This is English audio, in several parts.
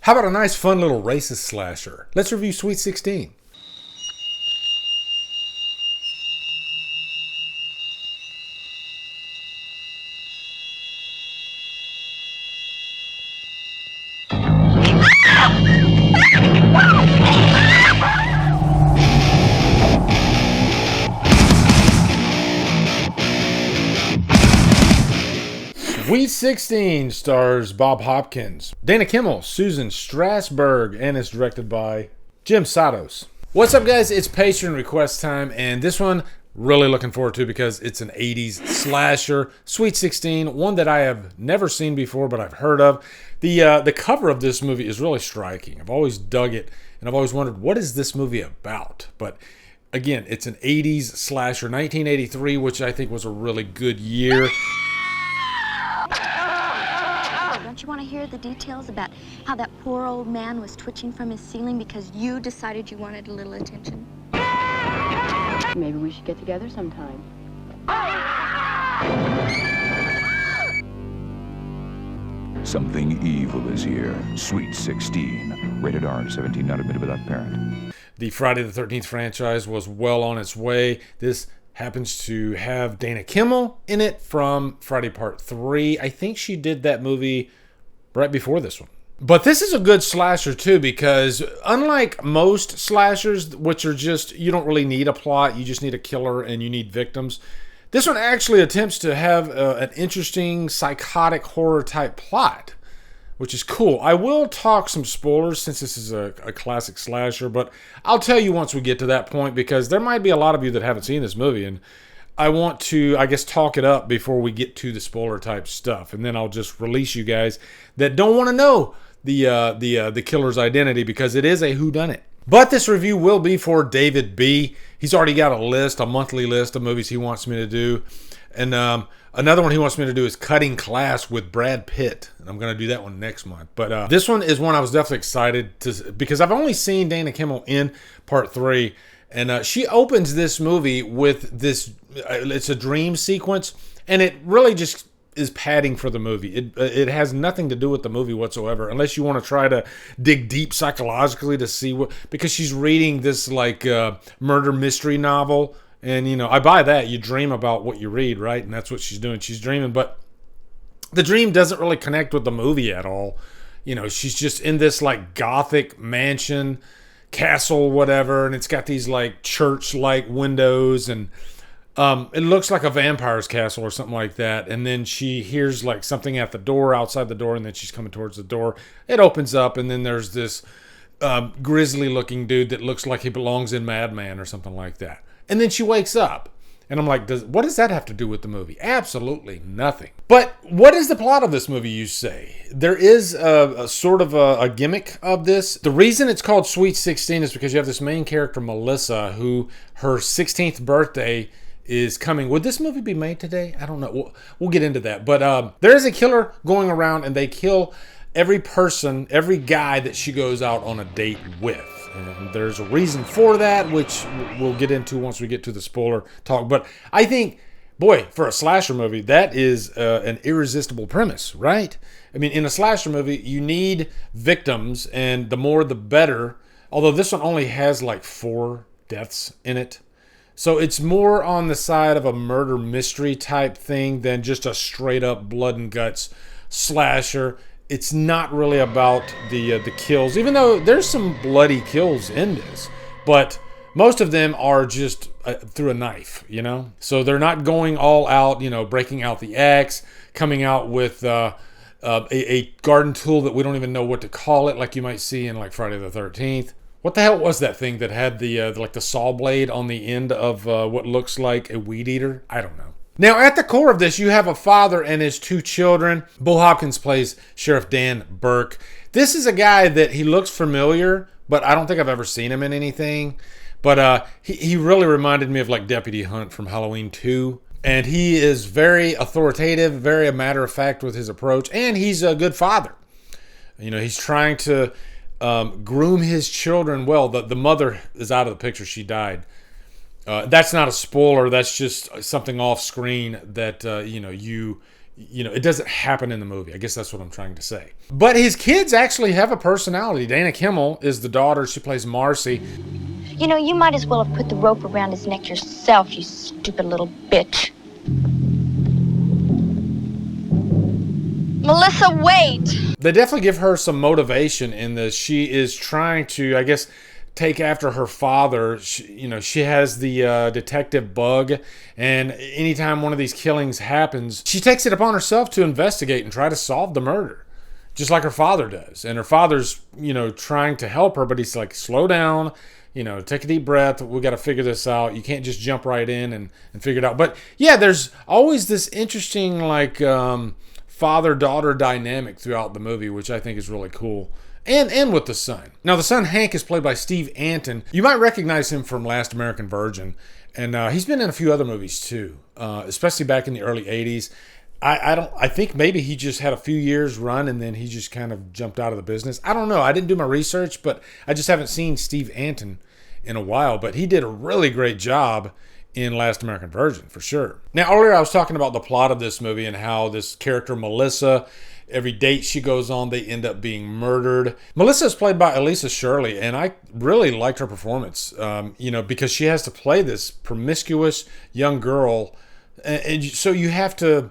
How about a nice fun little racist slasher? Let's review Sweet 16. Sweet 16 stars Bob Hopkins, Dana Kimmel, Susan Strasberg, and is directed by Jim Satos. What's up, guys? It's Patreon request time, and this one really looking forward to because it's an 80s slasher. Sweet 16, one that I have never seen before, but I've heard of. The cover of this movie is really striking. I've always dug it, and I've always wondered, what is this movie about? But again, it's an 80s slasher, 1983, which I think was a really good year. Don't you want to hear the details about how that poor old man was twitching from his ceiling because you decided you wanted a little attention? Maybe we should get together sometime. Something evil is here. Sweet 16. Rated R, 17, not admitted without parent. The Friday the 13th franchise was well on its way. This happens to have Dana Kimmel in it from Friday Part 3. I think she did that movie right before this one. But this is a good slasher too, because unlike most slashers, which are just, you don't really need a plot, you just need a killer and you need victims, this one actually attempts to have an interesting psychotic horror type plot, which is cool. I will talk some spoilers since this is a classic slasher, but I'll tell you once we get to that point, because there might be a lot of you that haven't seen this movie, and I want to, I guess, talk it up before we get to the spoiler type stuff, and then I'll just release you guys that don't want to know the killer's identity, because it is a whodunit. But this review will be for David B. He's already got a monthly list of movies he wants me to do, and another one he wants me to do is Cutting Class with Brad Pitt, and I'm going to do that one next month. But this one is one I was definitely excited to, because I've only seen Dana Kimmel in Part 3, and she opens this movie with this, it's a dream sequence, and it really just is padding for the movie. It has nothing to do with the movie whatsoever, unless you want to try to dig deep psychologically to see what, because she's reading this like murder mystery novel, and you know, I buy that. You dream about what you read, right? And that's what she's doing. She's dreaming, but the dream doesn't really connect with the movie at all. You know, she's just in this like gothic mansion, castle, whatever, and it's got these like church-like windows, and it looks like a vampire's castle or something like that. And then she hears like something at the door, outside the door, and then she's coming towards the door. It opens up, and then there's this grisly-looking dude that looks like he belongs in Mad Men or something like that. And then she wakes up. And I'm like, what does that have to do with the movie? Absolutely nothing. But what is the plot of this movie, you say? There is a sort of a gimmick of this. The reason it's called Sweet 16 is because you have this main character, Melissa, who her 16th birthday is coming. Would this movie be made today? I don't know. We'll get into that. But there is a killer going around, and they kill every person, every guy that she goes out on a date with. And there's a reason for that, which we'll get into once we get to the spoiler talk. But I think, boy, for a slasher movie, that is an irresistible premise, right? I mean, in a slasher movie, you need victims, and the more the better. Although this one only has like 4 deaths in it. So it's more on the side of a murder mystery type thing than just a straight up blood and guts slasher. It's not really about the kills, even though there's some bloody kills in this. But most of them are just through a knife, you know? So they're not going all out, you know, breaking out the axe, coming out with a garden tool that we don't even know what to call it, like you might see in like Friday the 13th. What the hell was that thing that had the like the saw blade on the end of what looks like a weed eater? I don't know. Now, at the core of this, you have a father and his 2 children. Bo Hopkins plays Sheriff Dan Burke. This is a guy that he looks familiar, but I don't think I've ever seen him in anything. But he really reminded me of like Deputy Hunt from Halloween 2. And he is very authoritative, very a matter of fact with his approach. And he's a good father. You know, he's trying to groom his children well. The mother is out of the picture. She died. That's not a spoiler. That's just something off screen that you know, you you know, it doesn't happen in the movie. I guess that's what I'm trying to say. But his kids actually have a personality. Dana Kimmel is the daughter. She plays Marcy. You know, you might as well have put the rope around his neck yourself, you stupid little bitch. Melissa, wait! They definitely give her some motivation in this. She is trying to, I guess, take after her father. She has the detective bug, and anytime one of these killings happens, she takes it upon herself to investigate and try to solve the murder, just like her father does. And her father's, trying to help her, but he's like, slow down, take a deep breath. We got to figure this out. You can't just jump right in and figure it out. But yeah, there's always this interesting father-daughter dynamic throughout the movie, which I think is really cool. And with the son. Now, the son, Hank, is played by Steve Anton. You might recognize him from Last American Virgin. And he's been in a few other movies, too, especially back in the early 80s. I think maybe he just had a few years run and then he just kind of jumped out of the business. I don't know. I didn't do my research, but I just haven't seen Steve Anton in a while. But he did a really great job in Last American Virgin, for sure. Now, earlier I was talking about the plot of this movie and how this character, Melissa, every date she goes on, they end up being murdered. Melissa is played by Elisa Shirley, and I really liked her performance, because she has to play this promiscuous young girl. And so you have to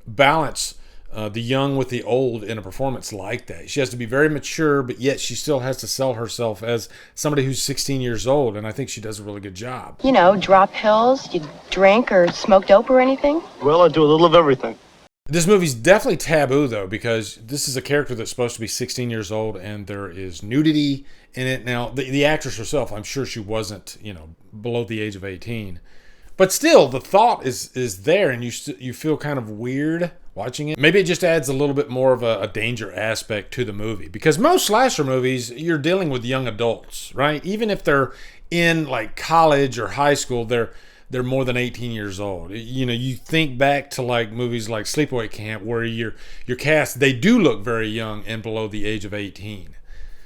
balance the young with the old in a performance like that. She has to be very mature, but yet she still has to sell herself as somebody who's 16 years old, and I think she does a really good job. Drop pills, you drink or smoke dope or anything? Well, I do a little of everything. This movie's definitely taboo, though, because this is a character that's supposed to be 16 years old, and there is nudity in it. Now, the actress herself, I'm sure she wasn't, below the age of 18. But still, the thought is there, and you feel kind of weird watching it. Maybe it just adds a little bit more of a danger aspect to the movie. Because most slasher movies, you're dealing with young adults, right? Even if they're in, college or high school, they're more than 18 years old. You think back to movies like Sleepaway Camp, where your cast, they do look very young and below the age of 18.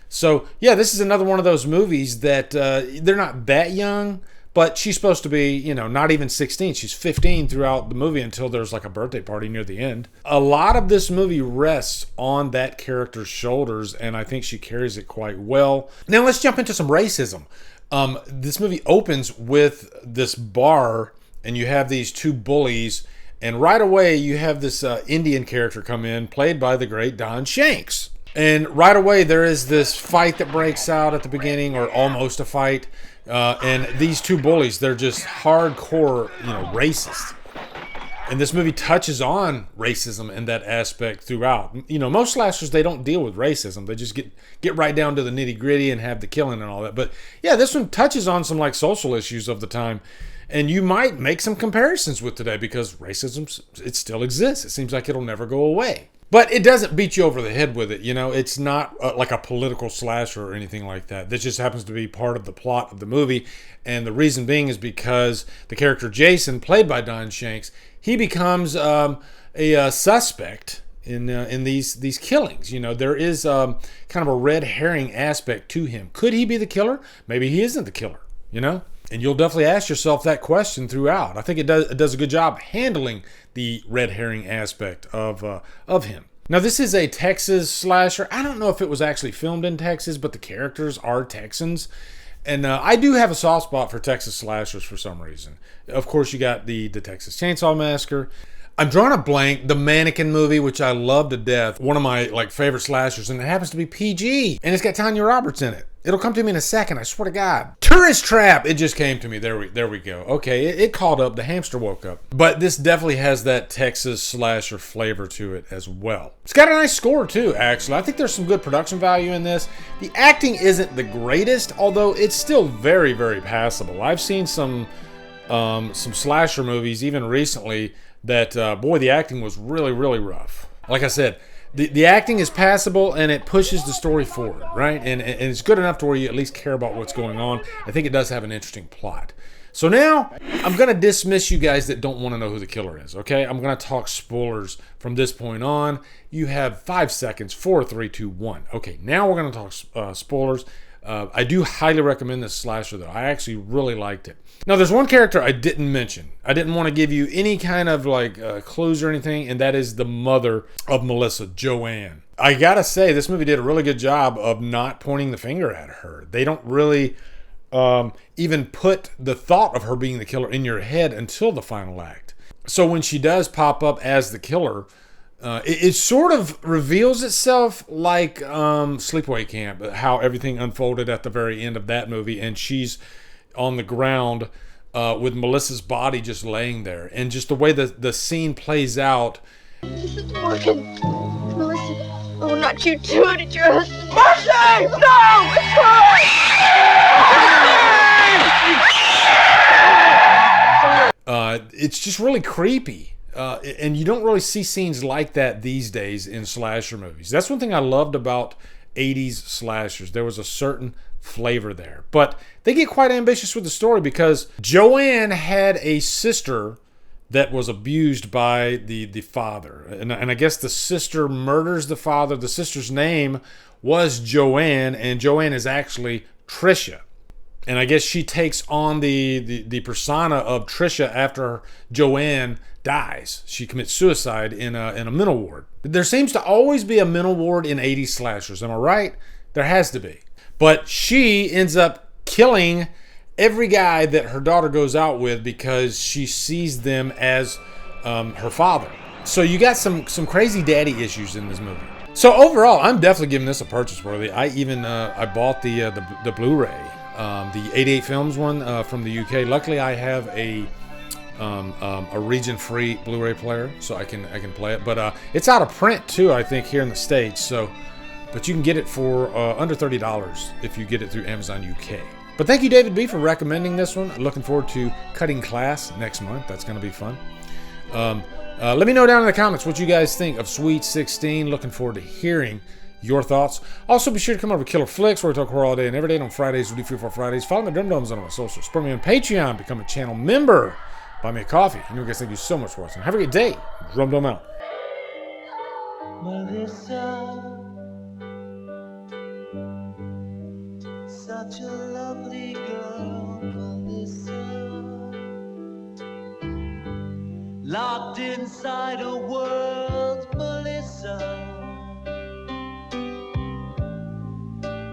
So yeah, this is another one of those movies that they're not that young, but she's supposed to be, not even 16. She's 15 throughout the movie until there's a birthday party near the end. A lot of this movie rests on that character's shoulders, and I think she carries it quite well. Now let's jump into some racism. This movie opens with this bar, and you have these two bullies, and right away you have this Indian character come in, played by the great Don Shanks. And right away there is this fight that breaks out at the beginning, or almost a fight, and these two bullies, they're just hardcore, racist. And this movie touches on racism in that aspect throughout. Most slashers, they don't deal with racism. They just get right down to the nitty gritty and have the killing and all that. But yeah, this one touches on some social issues of the time. And you might make some comparisons with today, because racism, it still exists. It seems like it'll never go away. But it doesn't beat you over the head with it. It's not like a political slasher or anything like that. This just happens to be part of the plot of the movie. And the reason being is because the character Jason, played by Don Shanks, he becomes a suspect in these killings. There is kind of a red herring aspect to him. Could he be the killer? Maybe he isn't the killer, And you'll definitely ask yourself that question throughout. I think it does a good job handling the red herring aspect of him. Now, this is a Texas slasher. I don't know if it was actually filmed in Texas, but the characters are Texans. And I do have a soft spot for Texas slashers for some reason. Of course, you got the Texas Chainsaw Massacre. I'm drawing a blank. The Mannequin movie, which I love to death. One of my favorite slashers, and it happens to be PG. And it's got Tanya Roberts in it. It'll come to me in a second, I swear to God. Tourist Trap! It just came to me. There we go. Okay, it called up. The hamster woke up. But this definitely has that Texas slasher flavor to it as well. It's got a nice score too, actually. I think there's some good production value in this. The acting isn't the greatest, although it's still very, very passable. I've seen some slasher movies, even recently, that, boy, the acting was really, really rough. Like I said, the acting is passable, and it pushes the story forward, right? And it's good enough to where you at least care about what's going on. I think it does have an interesting plot. So now I'm going to dismiss you guys that don't want to know who the killer is, okay? I'm going to talk spoilers from this point on. You have 5 seconds, 4, 3, 2, 1. Okay, now we're going to talk spoilers. I do highly recommend this slasher, though. I actually really liked it. Now, there's one character I didn't mention. I didn't want to give you any kind of like clues or anything, and that is the mother of Melissa, Joanne. I gotta say, this movie did a really good job of not pointing the finger at her. They don't really even put the thought of her being the killer in your head until the final act. So when she does pop up as the killer, it sort of reveals itself like Sleepaway Camp, how everything unfolded at the very end of that movie, and she's on the ground with Melissa's body just laying there, and just the way the scene plays out. This isn't working. Melissa, oh, not you too. Did your husband... Mercy! No! It's It's just really creepy. And you don't really see scenes like that these days in slasher movies. That's one thing I loved about 80s slashers. There was a certain flavor there. But they get quite ambitious with the story because Joanne had a sister that was abused by the father. And I guess the sister murders the father. The sister's name was Joanne, and Joanne is actually Trisha. And I guess she takes on the persona of Trisha after Joanne dies. She commits suicide in a mental ward. There seems to always be a mental ward in 80s slashers. Am I right? There has to be. But she ends up killing every guy that her daughter goes out with because she sees them as her father. So you got some crazy daddy issues in this movie. So overall, I'm definitely giving this a purchase worthy. I even I bought the Blu-ray, the 88 Films one from the UK. Luckily, I have a region-free Blu-ray player, so I can play it. But it's out of print too, I think, here in the States. So, but you can get it for under $30 if you get it through Amazon UK. But thank you, David B, for recommending this one. Looking forward to cutting class next month. That's going to be fun. Let me know down in the comments what you guys think of Sweet 16. Looking forward to hearing your thoughts. Also, be sure to come over to Killer Flicks, where we talk horror all day and every day. And on Fridays, we do Free for Fridays. Follow me at Drumdums on my socials. Support me on Patreon. Become a channel member. Buy me a coffee. And you guys, thank you so much for watching. Have a good day. Drumdum out. Melissa, such a lovely girl, Melissa, locked inside a world, Melissa.